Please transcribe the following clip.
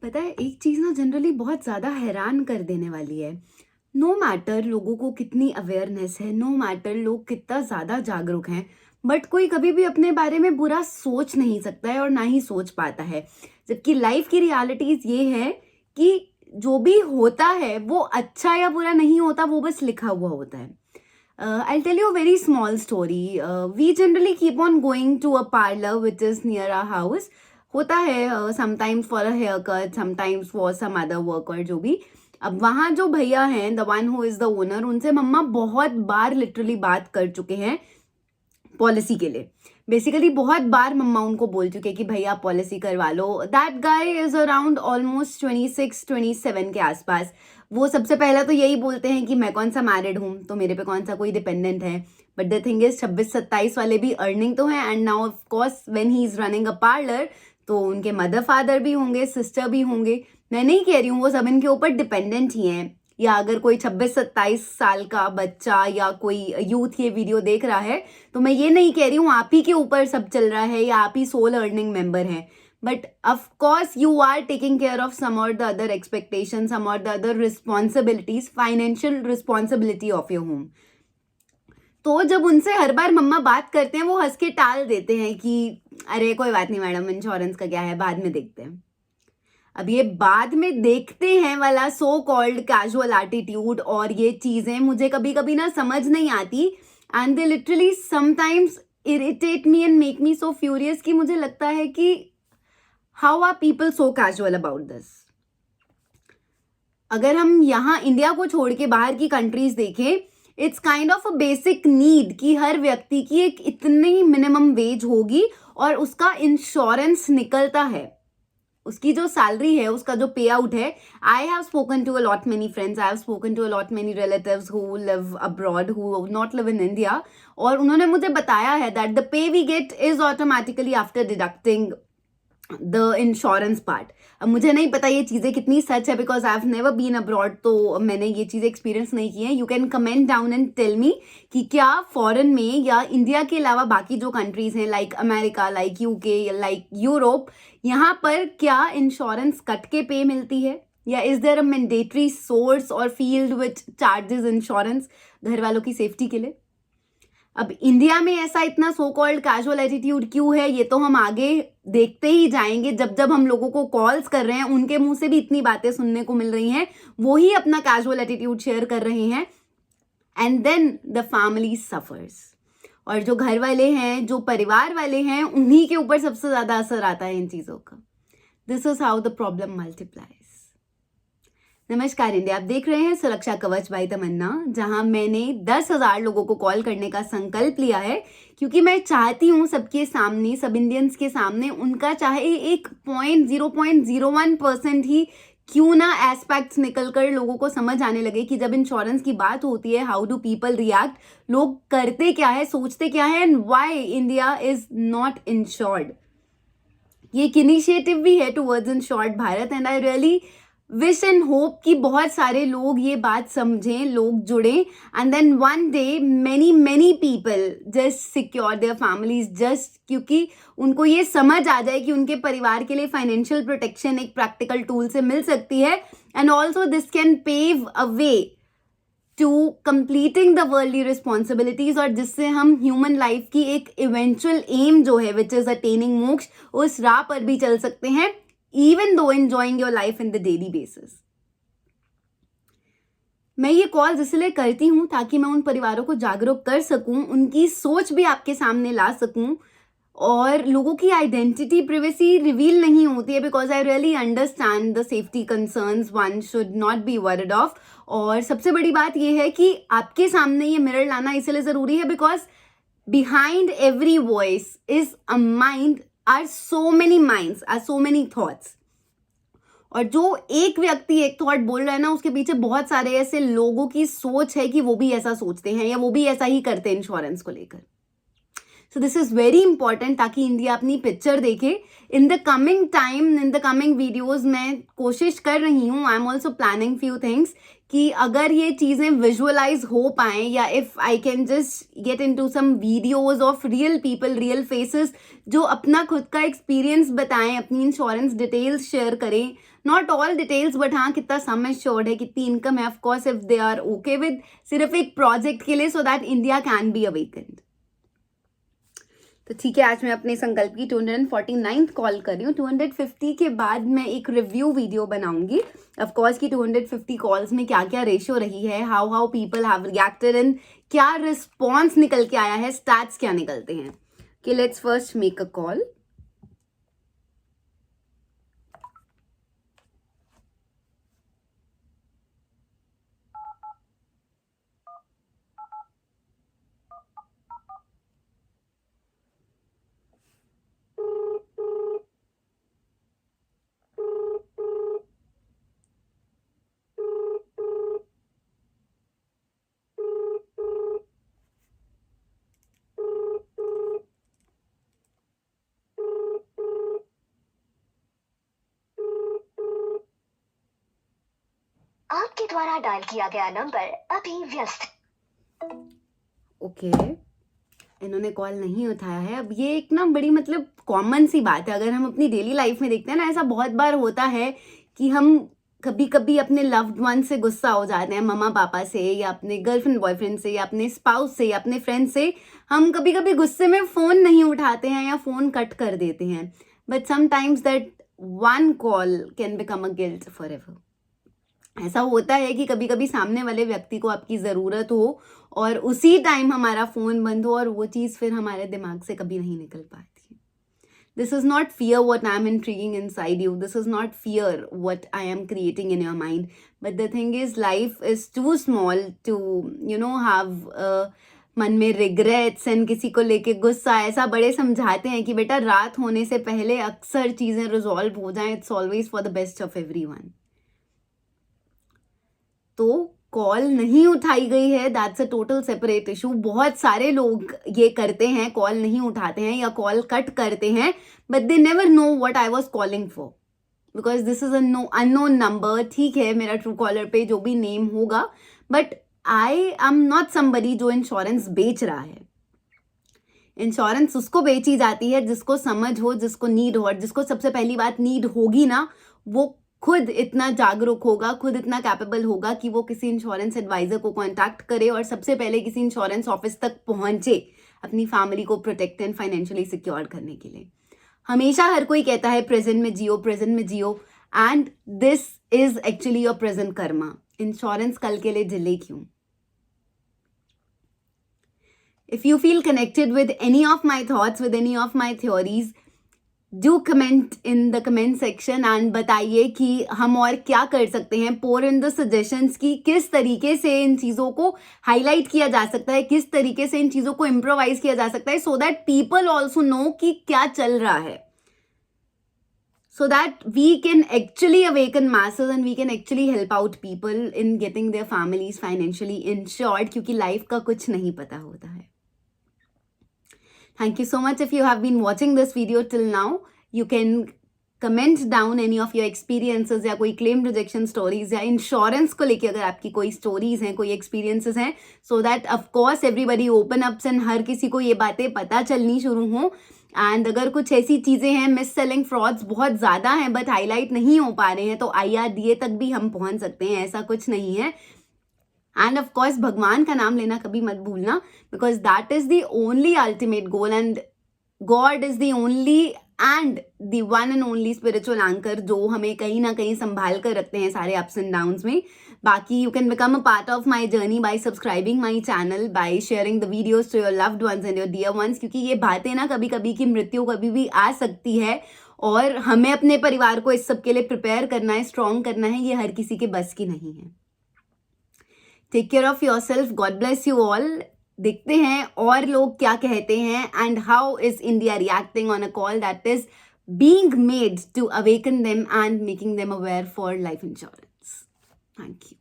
पता है एक चीज़ ना जनरली बहुत ज़्यादा हैरान कर देने वाली है। नो मैटर लोगों को कितनी अवेयरनेस है, नो मैटर लोग कितना ज़्यादा जागरूक हैं, बट कोई कभी भी अपने बारे में बुरा सोच नहीं सकता है और ना ही सोच पाता है। जबकि लाइफ की रियलिटीज़ ये है कि जो भी होता है वो अच्छा या बुरा नहीं होता, वो बस लिखा हुआ होता है। I'll tell you a very small story. We generally keep on going to a parlor which is near our house. होता है sometimes for a hair cut, sometimes for some other work और जो भी। अब वहाँ जो भैया हैं, the one who is the owner, उनसे मम्मा बहुत बार लिटरली बात कर चुके हैं पॉलिसी के लिए। बेसिकली बहुत बार मम्मा उनको बोल चुके हैं कि भैया पॉलिसी करवा लो। That guy is around almost 26-27 के आसपास। वो सबसे पहले तो यही बोलते हैं कि मैं कौन सा मैरिड हूँ, तो मेरे पे कौन सा कोई डिपेंडेंट है। बट द थिंग इज 26-27 वाले भी अर्निंग तो है, and now of course when he is running a parlour तो उनके मदर फादर भी होंगे, सिस्टर भी होंगे। मैं नहीं कह रही हूँ वो सब इनके ऊपर डिपेंडेंट ही हैं, या अगर कोई 26-27 साल का बच्चा या कोई यूथ ये वीडियो देख रहा है तो मैं ये नहीं कह रही हूँ आप ही के ऊपर सब चल रहा है या आप ही सोल अर्निंग मेंबर हैं। But of course you are taking care of some or the other expectation, some or the other responsibilities, financial responsibility of your home. तो जब उनसे हर बार मम्मा बात करते हैं वो हंस के टाल देते हैं कि अरे कोई बात नहीं मैडम, इंश्योरेंस का क्या है, बाद में देखते हैं। अब ये बाद में देखते हैं वाला सो कॉल्ड कैजुअल एटीट्यूड और ये चीजें मुझे कभी कभी ना समझ नहीं आती, and they literally sometimes irritate me and make me so furious कि मुझे लगता है कि how are people so casual about this. अगर हम यहाँ इंडिया को छोड़ के बाहर की कंट्रीज देखें, it's kind of a basic need कि हर व्यक्ति की एक इतनी मिनिमम वेज होगी और उसका इंश्योरेंस निकलता है। उसकी जो सैलरी है, उसका जो पे आउट है। I have spoken to a lot many friends, I have spoken to a lot many relatives who live abroad, who not live in India, और उन्होंने मुझे बताया है that the pay we get is automatically after deducting the insurance part. अब मुझे नहीं पता ये चीज़ें कितनी सच है, because I have never been abroad, तो मैंने ये चीज़ें एक्सपीरियंस नहीं की है। You can comment down and tell me कि क्या फॉरेन में या इंडिया के अलावा बाकी जो कंट्रीज हैं like America, like UK, like Europe, यहाँ पर क्या इंश्योरेंस कट के पे मिलती है, या is there a mandatory source or field which charges insurance घर वालों की सेफ्टी के लिए। अब इंडिया में ऐसा इतना सो कॉल्ड कैजुअल एटीट्यूड क्यों है, ये तो हम आगे देखते ही जाएंगे। जब जब हम लोगों को कॉल्स कर रहे हैं उनके मुंह से भी इतनी बातें सुनने को मिल रही हैं, वो ही अपना कैजुअल एटीट्यूड शेयर कर रहे हैं, and then the family suffers. और जो घर वाले हैं, जो परिवार वाले हैं, उन्हीं के ऊपर सबसे ज्यादा असर आता है इन चीजों का। This is how the problem multiplies. नमस्कार इंडिया, आप देख रहे हैं सुरक्षा कवच बाय तमन्ना, जहां मैंने 10,000 लोगों को कॉल करने का संकल्प लिया है, क्योंकि मैं चाहती हूं सबके सामने, सब इंडियंस के सामने, उनका चाहे एक 0.01% ही क्यों ना एस्पेक्ट्स निकलकर लोगों को समझ आने लगे कि जब इंश्योरेंस की बात होती है, हाउ डू पीपल रिएक्ट, लोग करते क्या है, सोचते क्या है, and why India is not insured. ये एक इनिशिएटिव भी है towards insured Bharat, and I really wish and hope कि बहुत सारे लोग ये बात समझें, लोग जुड़े, and then one day many many people just secure their families, just क्योंकि उनको ये समझ आ जाए कि उनके परिवार के लिए फाइनेंशियल प्रोटेक्शन एक प्रैक्टिकल टूल से मिल सकती है, and also this can pave a way to completing the worldly responsibilities, और जिससे हम ह्यूमन लाइफ की एक इवेंचुअल एम जो है विच इज अटेनिंग मोक्ष, उस राह पर भी चल सकते हैं, even though enjoying your life in the daily basis। मैं ये कॉल इसलिए करती हूँ ताकि मैं उन परिवारों को जागरूक कर सकूं, उनकी सोच भी आपके सामने ला सकूं, और लोगों की आइडेंटिटी, प्रिवेसी रिवील नहीं होती है, because I really understand the safety concerns one should not be worried of. और सबसे बड़ी बात यह है कि आपके सामने ये मिरर लाना इसलिए जरूरी है because behind every voice is a mind, are so many minds, are so many thoughts. और जो एक व्यक्ति एक थॉट बोल रहा है ना, उसके पीछे बहुत सारे ऐसे लोगों की सोच है कि वो भी ऐसा सोचते हैं या वो भी ऐसा ही करते हैं इंश्योरेंस को लेकर। So this is very important, ताकि इंडिया अपनी पिक्चर देखे in the coming time, in the coming videos. मैं कोशिश कर रही हूँ, I am also planning few things, कि अगर ये चीज़ें विजुअलाइज हो पाएँ, या if I can just get into some videos of real people, real faces, जो अपना खुद का एक्सपीरियंस बताएं, अपनी इंश्योरेंस डिटेल्स शेयर करें, नॉट ऑल डिटेल्स, बट हाँ कितना सम एश्योर्ड है, कितनी इनकम है, of course if they are okay with, सिर्फ एक प्रोजेक्ट के लिए, so that India can be awakened. तो ठीक है, आज मैं अपने संकल्प की 249th कॉल कर रही हूँ। 250 के बाद मैं एक रिव्यू वीडियो बनाऊंगी, ऑफ कोर्स की 250 कॉल्स में क्या क्या रेशियो रही है, how people have reacted, and क्या रिस्पॉन्स निकल के आया है, स्टैट्स क्या निकलते हैं। कि let's first make a call. आपके द्वारा डायल किया गया नंबर अभी व्यस्त। ओके, इन्होंने कॉल नहीं उठाया है। अब ये एक ना बड़ी मतलब कॉमन सी बात है, अगर हम अपनी डेली लाइफ में देखते हैं ना, ऐसा बहुत बार होता है कि हम कभी कभी अपने लव्ड वन से गुस्सा हो जाते हैं, मम्मा पापा से, या अपने गर्लफ्रेंड बॉयफ्रेंड से, या अपने स्पाउस से, या अपने फ्रेंड से। हम कभी कभी गुस्से में फ़ोन नहीं उठाते हैं, या फ़ोन कट कर देते हैं, but sometimes that one call can become a guilt for ever. ऐसा होता है कि कभी कभी सामने वाले व्यक्ति को आपकी ज़रूरत हो, और उसी टाइम हमारा फ़ोन बंद हो, और वो चीज़ फिर हमारे दिमाग से कभी नहीं निकल पाती है। This is not fear what I am intriguing inside you. This is not fear what I am creating in your mind. But the thing is, life is too small to, have मन में regrets and किसी को लेके गुस्सा। ऐसा बड़े समझाते हैं कि बेटा रात होने से पहले अक्सर चीज़ें रिजॉल्व हो जाएं, it's always for the best of everyone. तो कॉल नहीं उठाई गई है, that's a total separate issue. बहुत सारे लोग ये करते हैं, कॉल नहीं उठाते हैं या कॉल कट करते हैं, but they never know what I was calling for, because this is unknown number. ठीक है, मेरा ट्रू कॉलर पे जो भी नेम होगा, but I am not somebody जो इंश्योरेंस बेच रहा है। इंश्योरेंस उसको बेची जाती है जिसको समझ हो, जिसको नीड हो, और जिसको सबसे पहली बात नीड होगी ना, वो खुद इतना जागरूक होगा, खुद इतना कैपेबल होगा कि वो किसी इंश्योरेंस एडवाइजर को कांटेक्ट करे, और सबसे पहले किसी इंश्योरेंस ऑफिस तक पहुंचे अपनी फैमिली को प्रोटेक्ट एंड फाइनेंशियली सिक्योर करने के लिए। हमेशा हर कोई कहता है प्रेजेंट में जियो, प्रेजेंट में जियो, and this is actually your present karma. Insurance कल के लिए डिले क्यों? If you feel connected with any of my thoughts, with any of my theories, do comment in the comment section and बताइए कि हम और क्या कर सकते हैं। pour in the suggestions कि किस तरीके से इन चीज़ों को हाईलाइट किया जा सकता है, किस तरीके से इन चीज़ों को इम्प्रोवाइज किया जा सकता है, so that people also know कि क्या चल रहा है, so that we can actually awaken masses and we can actually help out people in getting their families financially insured, क्योंकि लाइफ का कुछ नहीं पता होता है। Thank you so much if you have been watching this video till now. You can comment down any of your experiences, या कोई claim rejection stories, या insurance को लेके अगर आपकी कोई stories हैं, कोई experiences हैं, so that of course everybody open up and हर किसी को ये बातें पता चलनी शुरू हों। एंड अगर कुछ ऐसी चीज़ें हैं, मिस सेलिंग फ्रॉड्स बहुत ज़्यादा हैं बट हाईलाइट नहीं हो पा रहे हैं, तो IRDA तक भी हम पहुंच सकते हैं, ऐसा कुछ नहीं है। एंड ऑफ कोर्स भगवान का नाम लेना कभी मत भूलना, because that is the only ultimate goal, and God is the only and the one and only spiritual anchor जो हमें कहीं ना कहीं संभाल कर रखते हैं सारे अप्स एंड डाउन्स में। बाकी you can become a part of my journey by subscribing my channel, by sharing the videos to your loved ones and your dear ones, क्योंकि ये बातें ना कभी कभी की मृत्यु कभी भी आ सकती है, और हमें अपने परिवार को इस सब के लिए प्रिपेयर करना है, स्ट्रॉन्ग करना है, ये हर किसी के बस की नहीं है। Take care of your self, God bless you all. देखते हैं और लोग क्या कहते हैं, and how is India reacting on a call that is being made to awaken them and making them aware for life insurance. Thank you.